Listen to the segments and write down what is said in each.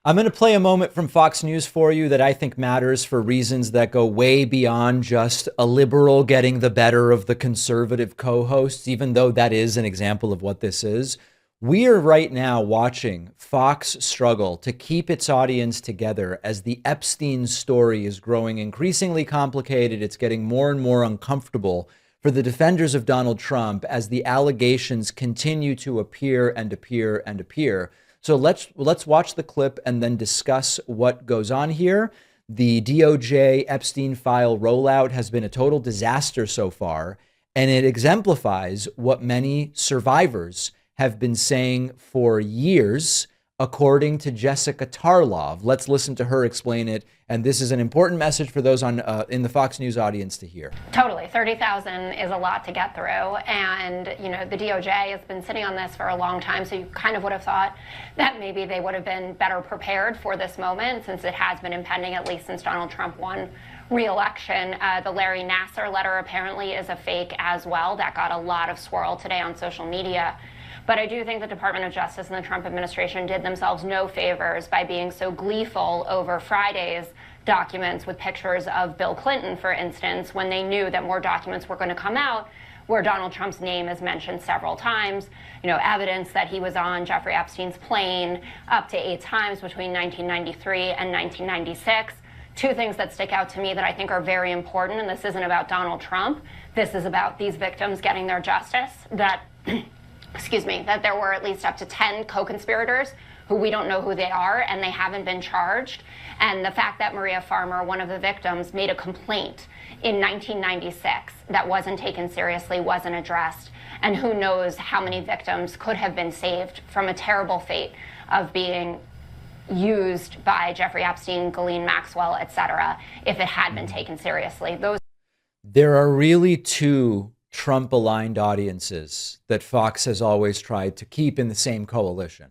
I'm going to play a moment from Fox News for you that I think matters for reasons that go way beyond just a liberal getting the better of the conservative co-hosts, even though that is an example of what this is. We are right now watching Fox struggle to keep its audience together as the Epstein story is growing increasingly complicated. It's getting more and more uncomfortable for the defenders of Donald Trump as the allegations continue to appear and appear and appear. So let's watch the clip and then discuss what goes on here. The DOJ Epstein file rollout has been a total disaster so far, and it exemplifies what many survivors have been saying for years, according to Jessica Tarlov. Let's listen to her explain it. And this is an important message for those on in the Fox News audience to hear. Totally. 30,000 is a lot to get through. And, the DOJ has been sitting on this for a long time. So you kind of would have thought that maybe they would have been better prepared for this moment, since it has been impending at least since Donald Trump won re-election. The Larry Nassar letter apparently is a fake as well. That got a lot of swirl today on social media. But I do think the Department of Justice and the Trump administration did themselves no favors by being so gleeful over Friday's documents with pictures of Bill Clinton, for instance, when they knew that more documents were going to come out where Donald Trump's name is mentioned several times. Evidence that he was on Jeffrey Epstein's plane up to 8 times between 1993 and 1996. Two things that stick out to me that I think are very important, and this isn't about Donald Trump. This is about these victims getting their justice, that that there were at least up to 10 co-conspirators who we don't know who they are and they haven't been charged. And the fact that Maria Farmer, one of the victims, made a complaint in 1996 that wasn't taken seriously, wasn't addressed. And who knows how many victims could have been saved from a terrible fate of being used by Jeffrey Epstein, Ghislaine Maxwell, etc., if it had been taken seriously. There are really two Trump-aligned audiences that Fox has always tried to keep in the same coalition.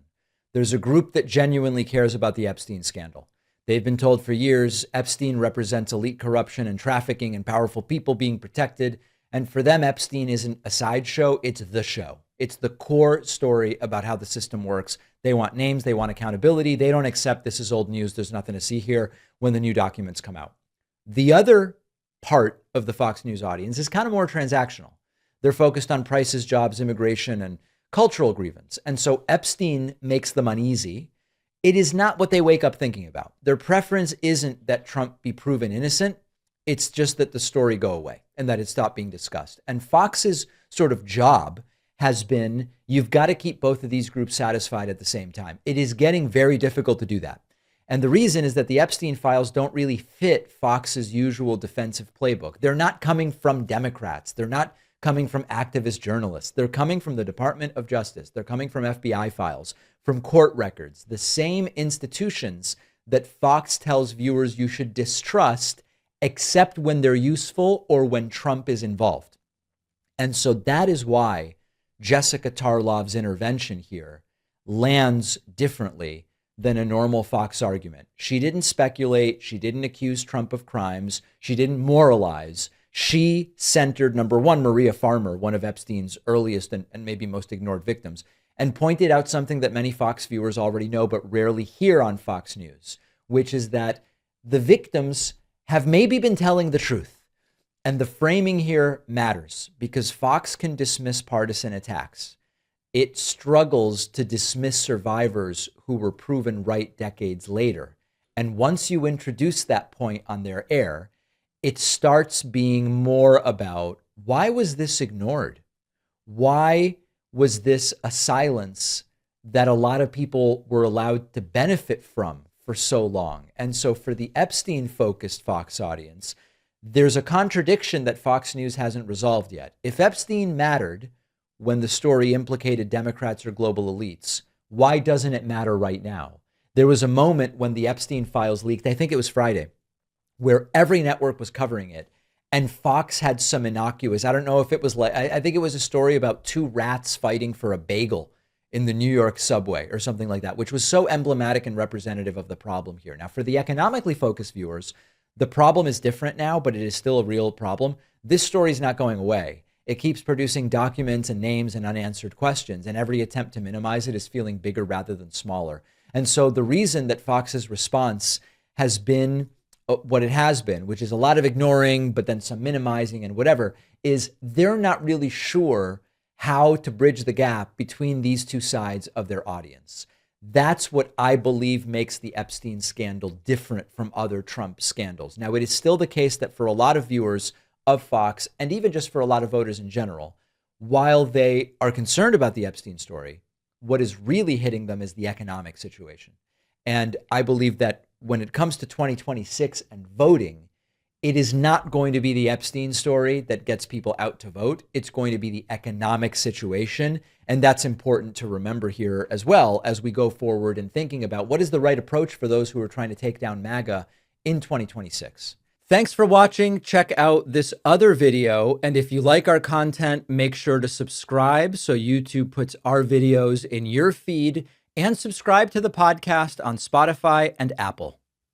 There's a group that genuinely cares about the Epstein scandal. They've been told for years Epstein represents elite corruption and trafficking and powerful people being protected. And for them, Epstein isn't a sideshow, it's the show. It's the core story about how the system works. They want names, they want accountability. They don't accept this is old news, there's nothing to see here when the new documents come out. The other part of the Fox News audience is kind of more transactional. They're focused on prices, jobs, immigration, and cultural grievance. And so Epstein makes them uneasy. It is not what they wake up thinking about. Their preference isn't that Trump be proven innocent. It's just that the story go away and that it stop being discussed. And Fox's sort of job has been, you've got to keep both of these groups satisfied at the same time. It is getting very difficult to do that. And the reason is that the Epstein files don't really fit Fox's usual defensive playbook. They're not coming from Democrats. They're not coming from activist journalists. They're coming from the Department of Justice. They're coming from FBI files, from court records, the same institutions that Fox tells viewers you should distrust, except when they're useful or when Trump is involved. And so that is why Jessica Tarlov's intervention here lands differently than a normal Fox argument. She didn't speculate. She didn't accuse Trump of crimes. She didn't moralize. She centered, number one, Maria Farmer, one of Epstein's earliest and maybe most ignored victims, and pointed out something that many Fox viewers already know but rarely hear on Fox News, which is that the victims have maybe been telling the truth. And the framing here matters because Fox can dismiss partisan attacks. It struggles to dismiss survivors who were proven right decades later. And once you introduce that point on their air, it starts being more about, why was this ignored? Why was this a silence that a lot of people were allowed to benefit from for so long? And so for the Epstein-focused Fox audience, there's a contradiction that Fox News hasn't resolved yet. If Epstein mattered when the story implicated Democrats or global elites, why doesn't it matter right now? There was a moment when the Epstein files leaked, I think it was Friday, where every network was covering it. And Fox had some innocuous, I don't know if it was like, I think it was a story about 2 rats fighting for a bagel in the New York subway or something like that, which was so emblematic and representative of the problem here. Now, for the economically focused viewers, the problem is different now, but it is still a real problem. This story is not going away. It keeps producing documents and names and unanswered questions, and every attempt to minimize it is feeling bigger rather than smaller. And so the reason that Fox's response has been what it has been, which is a lot of ignoring, but then some minimizing and whatever, is they're not really sure how to bridge the gap between these two sides of their audience. That's what I believe makes the Epstein scandal different from other Trump scandals. Now, it is still the case that for a lot of viewers of Fox, and even just for a lot of voters in general, while they are concerned about the Epstein story, what is really hitting them is the economic situation. And I believe that when it comes to 2026 and voting, it is not going to be the Epstein story that gets people out to vote. It's going to be the economic situation. And that's important to remember here as well as we go forward in thinking about what is the right approach for those who are trying to take down MAGA in 2026. Thanks for watching. Check out this other video. And if you like our content, make sure to subscribe so YouTube puts our videos in your feed, and subscribe to the podcast on Spotify and Apple.